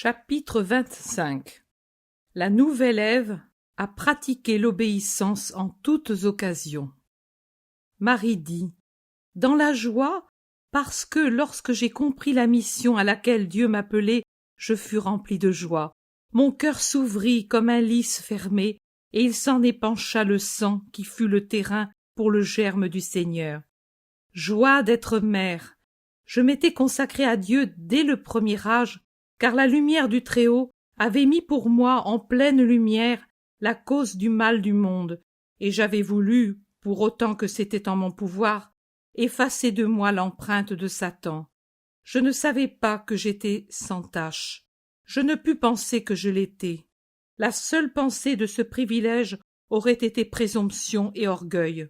Chapitre 25. La nouvelle Ève a pratiqué l'obéissance en toutes occasions. Marie dit: dans la joie, parce que lorsque j'ai compris la mission à laquelle Dieu m'appelait, je fus remplie de joie. Mon cœur s'ouvrit comme un lys fermé, et il s'en épancha le sang qui fut le terrain pour le germe du Seigneur. Joie d'être mère. Je m'étais consacrée à Dieu dès le premier âge, car la lumière du Très-Haut avait mis pour moi en pleine lumière la cause du mal du monde, et j'avais voulu, pour autant que c'était en mon pouvoir, effacer de moi l'empreinte de Satan. Je ne savais pas que j'étais sans tache. Je ne pus penser que je l'étais. La seule pensée de ce privilège aurait été présomption et orgueil.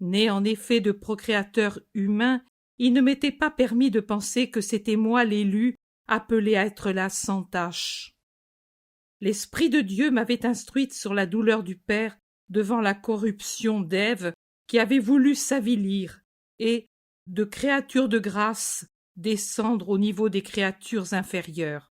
Né en effet de procréateur humain, il ne m'était pas permis de penser que c'était moi l'élu, appelé à être là sans tache. L'Esprit de Dieu m'avait instruite sur la douleur du Père devant la corruption d'Ève qui avait voulu s'avilir et, de créature de grâce, descendre au niveau des créatures inférieures.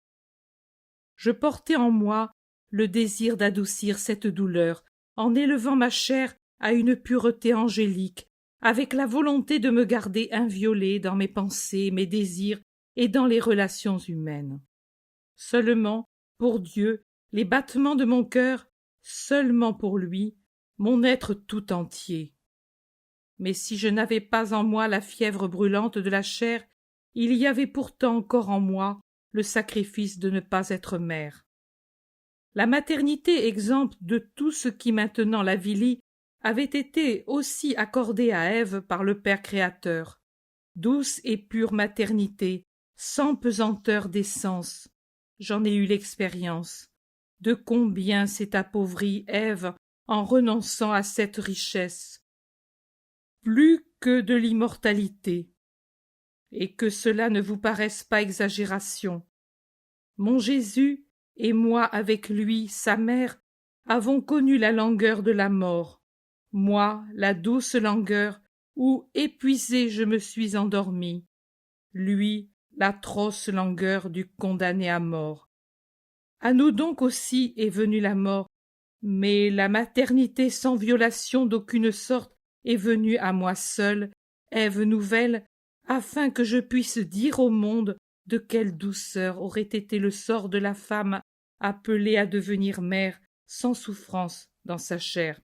Je portais en moi le désir d'adoucir cette douleur en élevant ma chair à une pureté angélique, avec la volonté de me garder inviolée dans mes pensées, mes désirs et dans les relations humaines. Seulement, pour Dieu, les battements de mon cœur, seulement pour lui, mon être tout entier. Mais si je n'avais pas en moi la fièvre brûlante de la chair, il y avait pourtant encore en moi le sacrifice de ne pas être mère. La maternité exempte de tout ce qui maintenant l'avilit avait été aussi accordée à Ève par le Père créateur. Douce et pure maternité, sans pesanteur d'essence. J'en ai eu l'expérience. De combien s'est appauvrie Ève en renonçant à cette richesse. Plus que de l'immortalité. Et que cela ne vous paraisse pas exagération. Mon Jésus et moi avec lui, sa mère, avons connu la langueur de la mort. Moi, la douce langueur où, épuisé, je me suis endormi. Lui, l'atroce langueur du condamné à mort. À nous donc aussi est venue la mort, mais la maternité sans violation d'aucune sorte est venue à moi seule, Ève nouvelle, afin que je puisse dire au monde de quelle douceur aurait été le sort de la femme appelée à devenir mère sans souffrance dans sa chair.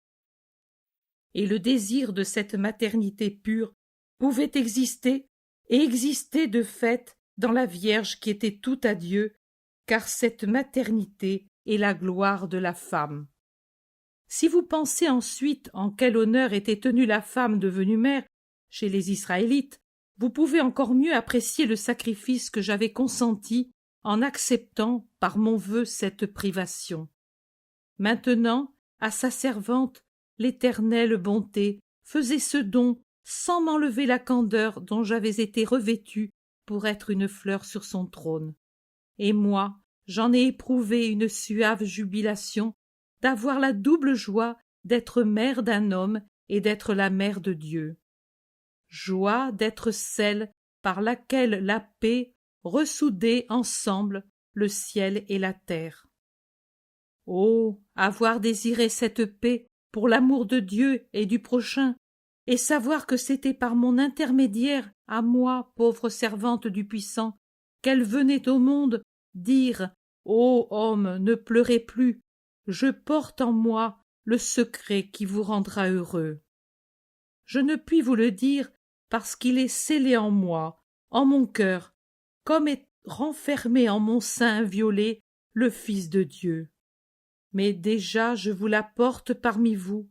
Et le désir de cette maternité pure pouvait exister, et exister de fait dans la Vierge qui était tout à Dieu, car cette maternité est la gloire de la femme. Si vous pensez ensuite en quel honneur était tenue la femme devenue mère chez les Israélites, vous pouvez encore mieux apprécier le sacrifice que j'avais consenti en acceptant par mon vœu cette privation. Maintenant, à sa servante, l'Éternelle bonté faisait ce don sans m'enlever la candeur dont j'avais été revêtue pour être une fleur sur son trône. Et moi, j'en ai éprouvé une suave jubilation d'avoir la double joie d'être mère d'un homme et d'être la mère de Dieu. Joie d'être celle par laquelle la paix ressoudait ensemble le ciel et la terre. Oh, avoir désiré cette paix pour l'amour de Dieu et du prochain, et savoir que c'était par mon intermédiaire, à moi, pauvre servante du puissant, qu'elle venait au monde dire: ô homme, ne pleurez plus, je porte en moi le secret qui vous rendra heureux. Je ne puis vous le dire parce qu'il est scellé en moi, en mon cœur, comme est renfermé en mon sein inviolé le Fils de Dieu. Mais déjà je vous l'apporte parmi vous.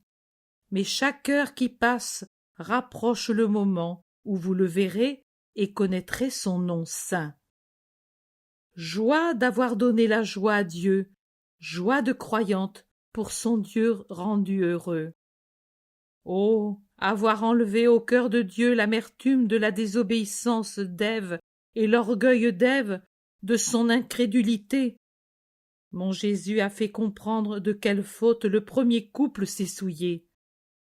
Mais chaque heure qui passe rapproche le moment où vous le verrez et connaîtrez son nom saint. Joie d'avoir donné la joie à Dieu, joie de croyante pour son Dieu rendu heureux. Oh, avoir enlevé au cœur de Dieu l'amertume de la désobéissance d'Ève et l'orgueil d'Ève, de son incrédulité. Mon Jésus a fait comprendre de quelle faute le premier couple s'est souillé.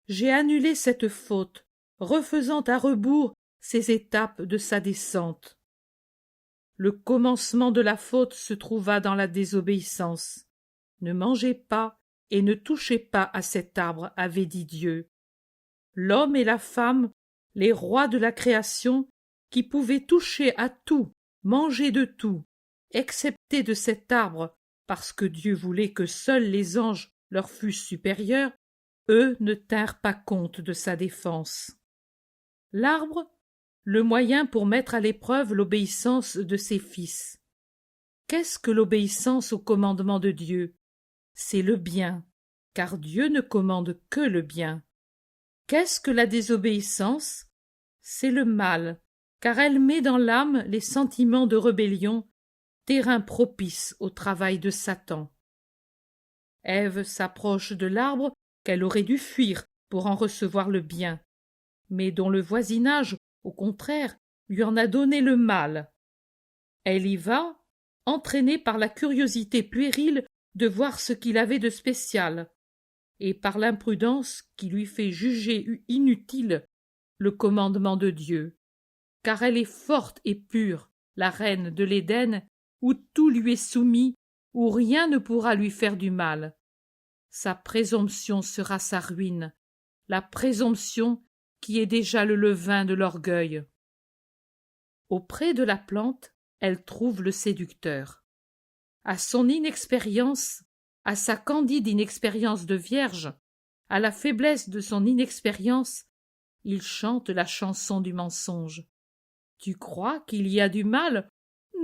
J'ai annulé cette faute, refaisant à rebours ces étapes de sa descente. Le commencement de la faute se trouva dans la désobéissance. Ne mangez pas et ne touchez pas à cet arbre, avait dit Dieu. L'homme et la femme, les rois de la création, qui pouvaient toucher à tout, manger de tout, excepté de cet arbre, parce que Dieu voulait que seuls les anges leur fussent supérieurs, eux ne tinrent pas compte de sa défense. L'arbre, le moyen pour mettre à l'épreuve l'obéissance de ses fils. Qu'est-ce que l'obéissance au commandement de Dieu? C'est le bien, car Dieu ne commande que le bien. Qu'est-ce que la désobéissance? C'est le mal, car elle met dans l'âme les sentiments de rébellion, terrain propice au travail de Satan. Ève s'approche de l'arbre qu'elle aurait dû fuir pour en recevoir le bien, mais dont le voisinage, au contraire, lui en a donné le mal. Elle y va, entraînée par la curiosité puérile de voir ce qu'il avait de spécial, et par l'imprudence qui lui fait juger inutile le commandement de Dieu, car elle est forte et pure, la reine de l'Éden, où tout lui est soumis, où rien ne pourra lui faire du mal. Sa présomption sera sa ruine, la présomption qui est déjà le levain de l'orgueil. Auprès de la plante, elle trouve le séducteur. À son inexpérience, à sa candide inexpérience de vierge, à la faiblesse de son inexpérience, il chante la chanson du mensonge. Tu crois qu'il y a du mal?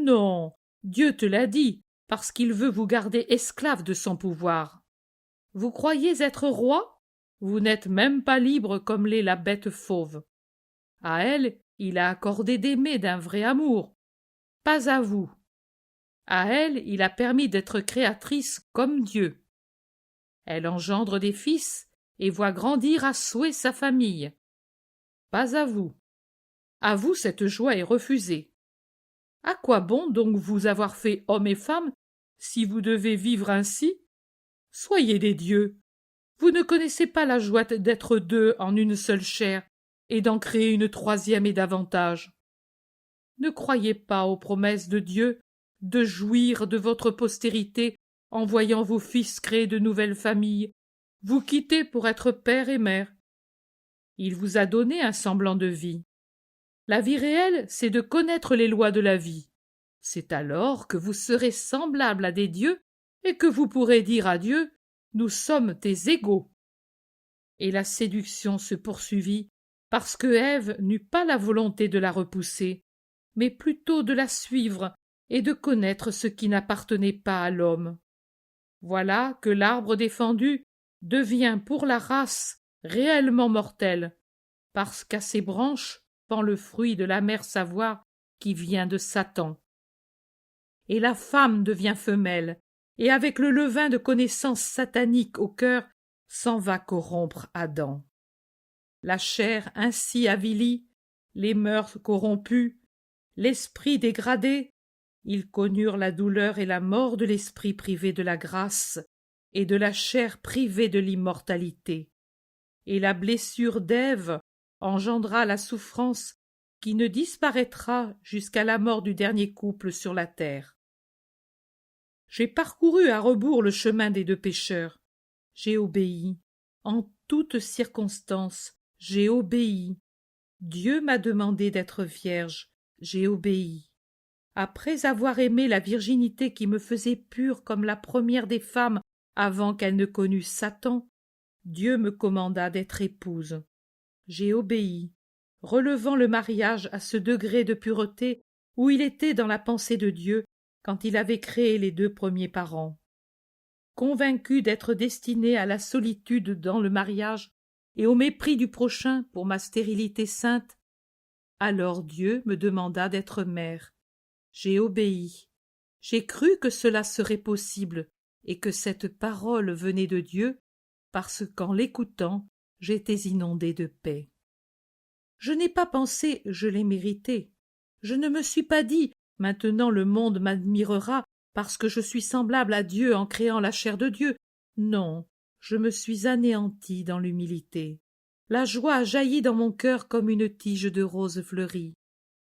Non, Dieu te l'a dit, parce qu'il veut vous garder esclave de son pouvoir. Vous croyez être roi? Vous n'êtes même pas libre comme l'est la bête fauve. À elle, il a accordé d'aimer d'un vrai amour. Pas à vous. À elle, il a permis d'être créatrice comme Dieu. Elle engendre des fils et voit grandir à souhait sa famille. Pas à vous. À vous, cette joie est refusée. À quoi bon donc vous avoir fait homme et femme si vous devez vivre ainsi? Soyez des dieux. Vous ne connaissez pas la joie d'être deux en une seule chair et d'en créer une troisième et davantage. Ne croyez pas aux promesses de Dieu de jouir de votre postérité en voyant vos fils créer de nouvelles familles, vous quitter pour être père et mère. Il vous a donné un semblant de vie. La vie réelle, c'est de connaître les lois de la vie. C'est alors que vous serez semblables à des dieux et que vous pourrez dire à Dieu « Nous sommes tes égaux ». Et la séduction se poursuivit parce que Ève n'eut pas la volonté de la repousser, mais plutôt de la suivre et de connaître ce qui n'appartenait pas à l'homme. Voilà que l'arbre défendu devient pour la race réellement mortel, parce qu'à ses branches pend le fruit de l'amer savoir qui vient de Satan. Et la femme devient femelle, et avec le levain de connaissance satanique au cœur, s'en va corrompre Adam. La chair ainsi avilie, les mœurs corrompues, l'esprit dégradé, ils connurent la douleur et la mort de l'esprit privé de la grâce et de la chair privée de l'immortalité. Et la blessure d'Ève engendra la souffrance qui ne disparaîtra jusqu'à la mort du dernier couple sur la terre. J'ai parcouru à rebours le chemin des deux pécheurs. J'ai obéi. En toutes circonstances, j'ai obéi. Dieu m'a demandé d'être vierge. J'ai obéi. Après avoir aimé la virginité qui me faisait pure comme la première des femmes avant qu'elle ne connût Satan, Dieu me commanda d'être épouse. J'ai obéi, relevant le mariage à ce degré de pureté où il était dans la pensée de Dieu quand il avait créé les deux premiers parents. Convaincu d'être destiné à la solitude dans le mariage et au mépris du prochain pour ma stérilité sainte, alors Dieu me demanda d'être mère. J'ai obéi. J'ai cru que cela serait possible et que cette parole venait de Dieu, parce qu'en l'écoutant, j'étais inondé de paix. Je n'ai pas pensé je l'ai mérité. Je ne me suis pas dit maintenant le monde m'admirera parce que je suis semblable à Dieu en créant la chair de Dieu. Non, je me suis anéanti dans l'humilité. La joie a jailli dans mon cœur comme une tige de rose fleurie.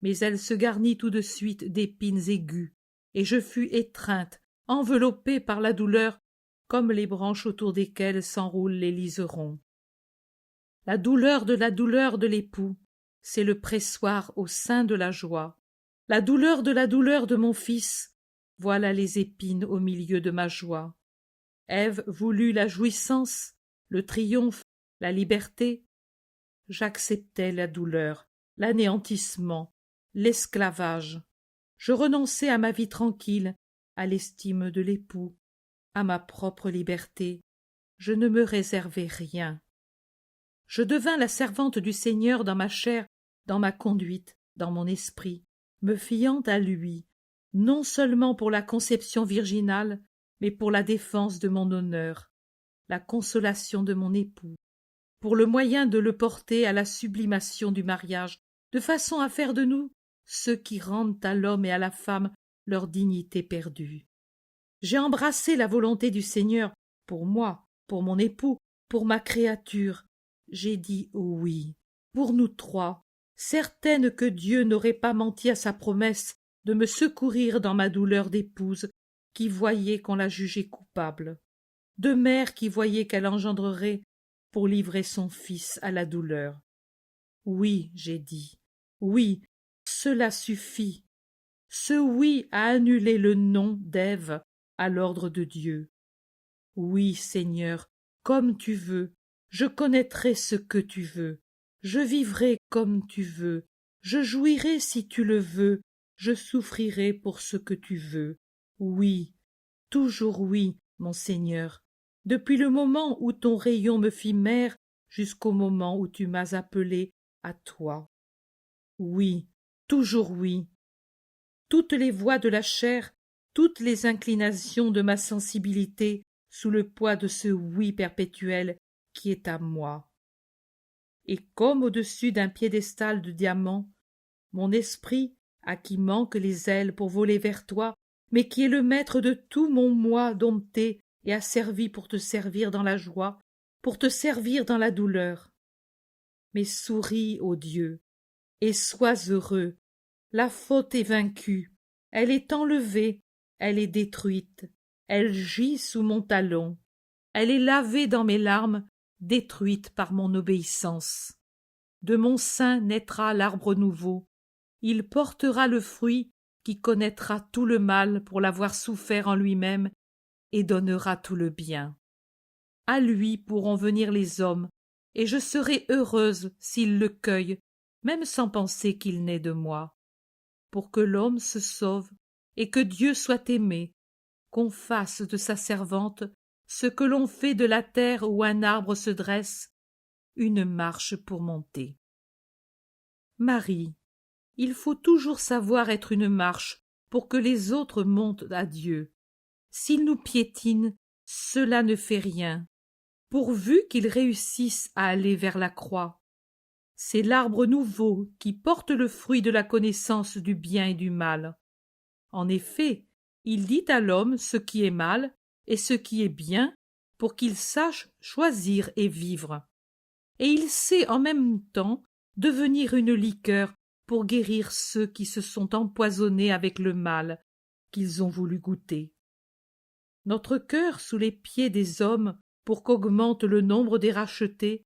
mais elle se garnit tout de suite d'épines aiguës, et je fus étreinte, enveloppée par la douleur, comme les branches autour desquelles s'enroulent les liserons. La douleur de l'époux, c'est le pressoir au sein de la joie. La douleur de mon fils, voilà les épines au milieu de ma joie. Ève voulut la jouissance, le triomphe, la liberté. J'acceptais la douleur, l'anéantissement, l'esclavage. Je renonçais à ma vie tranquille, à l'estime de l'époux, à ma propre liberté. Je ne me réservais rien. Je devins la servante du Seigneur dans ma chair, dans ma conduite, dans mon esprit, me fiant à lui, non seulement pour la conception virginale, mais pour la défense de mon honneur, la consolation de mon époux, pour le moyen de le porter à la sublimation du mariage, de façon à faire de nous ceux qui rendent à l'homme et à la femme leur dignité perdue. J'ai embrassé la volonté du Seigneur pour moi, pour mon époux, pour ma créature. J'ai dit oui, pour nous trois, certaine que Dieu n'aurait pas menti à sa promesse de me secourir dans ma douleur d'épouse qui voyait qu'on la jugeait coupable, de mère qui voyait qu'elle engendrerait pour livrer son fils à la douleur. Oui, j'ai dit, oui, cela suffit. Ce oui a annulé le non d'Ève à l'ordre de Dieu. Oui, Seigneur, comme tu veux, je connaîtrai ce que tu veux, je vivrai comme tu veux, je jouirai si tu le veux, je souffrirai pour ce que tu veux. Oui, toujours oui, mon Seigneur, depuis le moment où ton rayon me fit mère jusqu'au moment où tu m'as appelé à toi. Oui, toujours oui. Toutes les voies de la chair, toutes les inclinations de ma sensibilité sous le poids de ce oui perpétuel qui est à moi. Et comme au-dessus d'un piédestal de diamants, mon esprit, à qui manquent les ailes pour voler vers toi, mais qui est le maître de tout mon moi dompté et asservi pour te servir dans la joie, pour te servir dans la douleur. Mais souris, ô Dieu, et sois heureux. La faute est vaincue, elle est enlevée, elle est détruite, elle gît sous mon talon, elle est lavée dans mes larmes, détruite par mon obéissance. De mon sein naîtra l'arbre nouveau, il portera le fruit qui connaîtra tout le mal pour l'avoir souffert en lui-même et donnera tout le bien. À lui pourront venir les hommes, et je serai heureuse s'ils le cueillent, même sans penser qu'il naît de moi. Pour que l'homme se sauve et que Dieu soit aimé, qu'on fasse de sa servante ce que l'on fait de la terre où un arbre se dresse, une marche pour monter. Marie, il faut toujours savoir être une marche pour que les autres montent à Dieu. S'ils nous piétinent, cela ne fait rien, pourvu qu'ils réussissent à aller vers la croix. C'est l'arbre nouveau qui porte le fruit de la connaissance du bien et du mal. En effet, il dit à l'homme ce qui est mal et ce qui est bien pour qu'il sache choisir et vivre. Et il sait en même temps devenir une liqueur pour guérir ceux qui se sont empoisonnés avec le mal qu'ils ont voulu goûter. Notre cœur sous les pieds des hommes pour qu'augmente le nombre des rachetés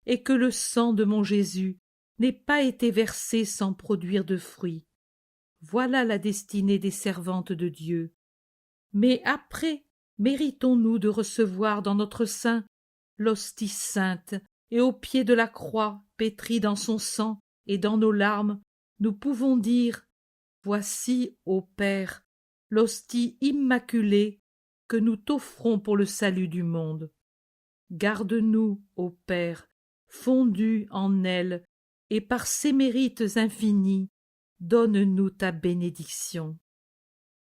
et que le sang de mon Jésus n'ait pas été versé sans produire de fruits. Voilà la destinée des servantes de Dieu. Mais après, méritons-nous de recevoir dans notre sein l'hostie sainte, et au pied de la croix, pétrie dans son sang et dans nos larmes, nous pouvons dire « Voici, ô Père, l'hostie immaculée que nous t'offrons pour le salut du monde. Garde-nous, ô Père, fondus en elle, et par ses mérites infinis, donne-nous ta bénédiction.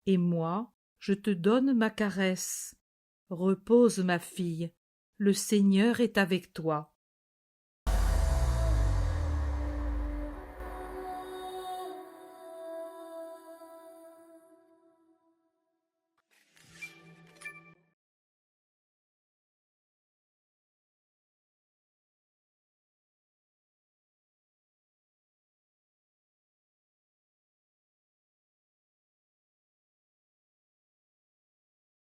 Et moi, je te donne ma caresse. Repose, ma fille, le Seigneur est avec toi.